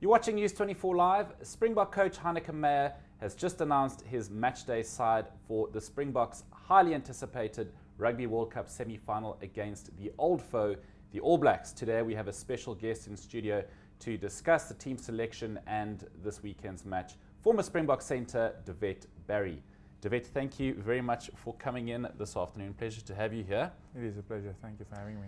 You're watching News 24 Live. Springbok coach Heineke Meyer has just announced his matchday side for the Springboks' highly anticipated Rugby World Cup semi-final against the old foe, the All Blacks. Today we have a special guest in studio to discuss the team selection and this weekend's match, former Springbok centre Devet Barry. Devet, thank you very much for coming in this afternoon. Pleasure to have you here. It is a pleasure. Thank you for having me.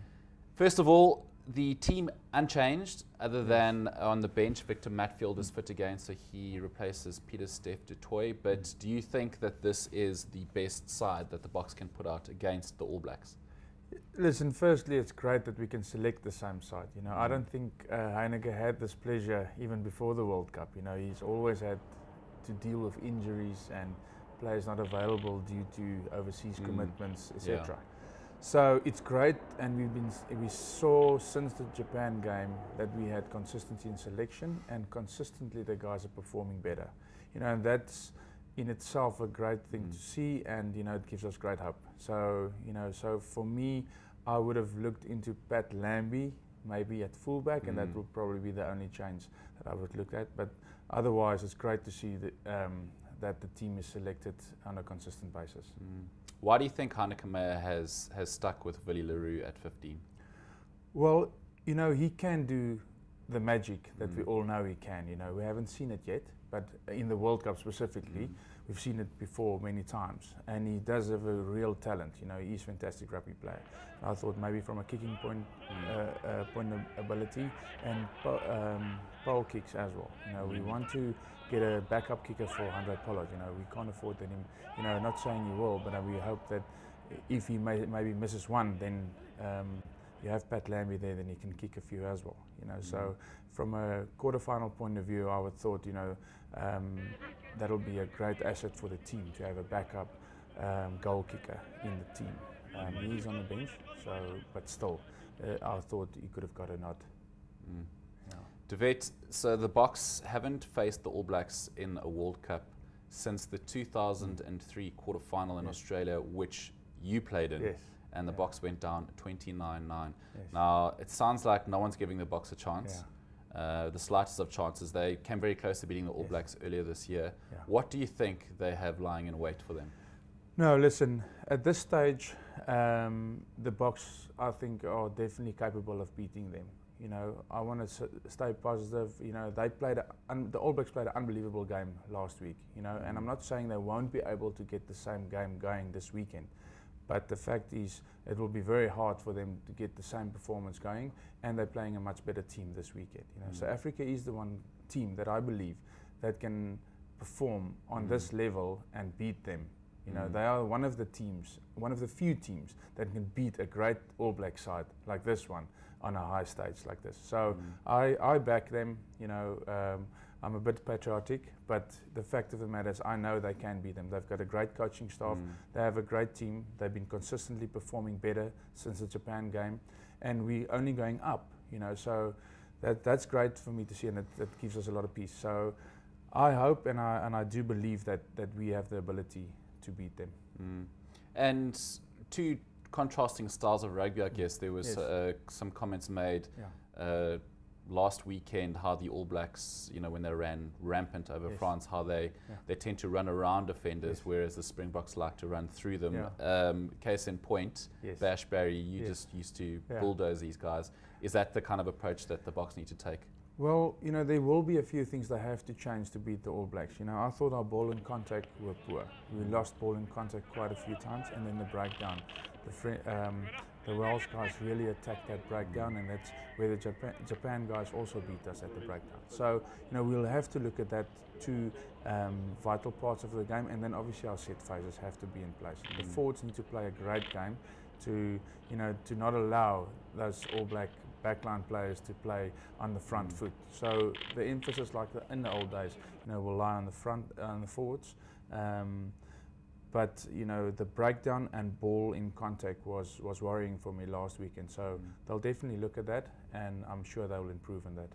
First of all, the team unchanged, other than on the bench, Victor Matfield is fit again, so he replaces Peter Steph du Toit. But do you think that this is the best side that the Boks can put out against the All Blacks? Listen, firstly, it's great that we can select the same side. You know, I don't think Heineke had this pleasure even before the World Cup. You know, he's always had to deal with injuries and players not available due to overseas commitments, etc. So it's great, and we saw since the Japan game that we had consistency in selection, and consistently the guys are performing better. You know, and that's in itself a great thing to see, and you know, it gives us great hope. So you know, so for me, I would have looked into Pat Lambie maybe at fullback, and that would probably be the only change that I would look at. But otherwise, it's great to see that the team is selected on a consistent basis. Why do you think Heineke Meyer has stuck with Willie Leroux at 15? Well, you know, he can do the magic that we all know he can. You know, we haven't seen it yet, but in the World Cup specifically, we've seen it before many times, and he does have a real talent. You know, he's a fantastic rugby player. I thought maybe from a kicking point of ability and pole kicks as well. You know, we want to get a backup kicker for Andre Pollard. You know, we can't afford that him. You know, not saying he will, but we hope that if he maybe misses one, then you have Pat Lambie there, then he can kick a few as well. You know, so from a quarterfinal point of view, I would thought, you know, that'll be a great asset for the team to have a backup goal kicker in the team. He's on the bench, so but still, I thought he could have got a nod. Yeah. Devet, so the Boks haven't faced the All Blacks in a World Cup since the 2003 quarterfinal in Australia, which you played in. Yes. And the Boks went down 29-9. Yes. Now, it sounds like no one's giving the Boks a chance. Yeah. The slightest of chances. They came very close to beating the All Blacks earlier this year. Yeah. What do you think they have lying in wait for them? No, listen, at this stage, the Boks, I think, are definitely capable of beating them. You know, I want to stay positive. You know, the All Blacks played an unbelievable game last week, you know, and I'm not saying they won't be able to get the same game going this weekend. But the fact is, it will be very hard for them to get the same performance going, and they're playing a much better team this weekend. You know, so Africa is the one team that I believe that can perform on this level and beat them. You know, they are one of the teams, one of the few teams that can beat a great All Black side like this one on a high stage like this. So I back them. You know, I'm a bit patriotic, but the fact of the matter is I know they can beat them. They've got a great coaching staff. They have a great team. They've been consistently performing better since the Japan game, and we're only going up, you know, so that's great for me to see, and that gives us a lot of peace. So I hope and I do believe that we have the ability to beat them. And two contrasting styles of rugby, I guess. There was some comments made last weekend how the All Blacks, you know, when they ran rampant over France, how they tend to run around defenders, whereas the Springboks like to run through them. Case in point, Bash Barry, you just used to bulldoze these guys. Is that the kind of approach that the Boks need to take? Well, you know, there will be a few things they have to change to beat the All Blacks. You know, I thought our ball in contact were poor. We lost ball in contact quite a few times, and then the breakdown. The Welsh guys really attacked that breakdown, and that's where the Japan guys also beat us at the breakdown. So, you know, we'll have to look at that two vital parts of the game, and then obviously our set phases have to be in place. The forwards need to play a great game to, you know, to not allow those All Black backline players to play on the front foot. So the emphasis, like in the old days, you know, will lie on the front, on the forwards. But you know, the breakdown and ball in contact was worrying for me last weekend. So they'll definitely look at that, and I'm sure they will improve on that.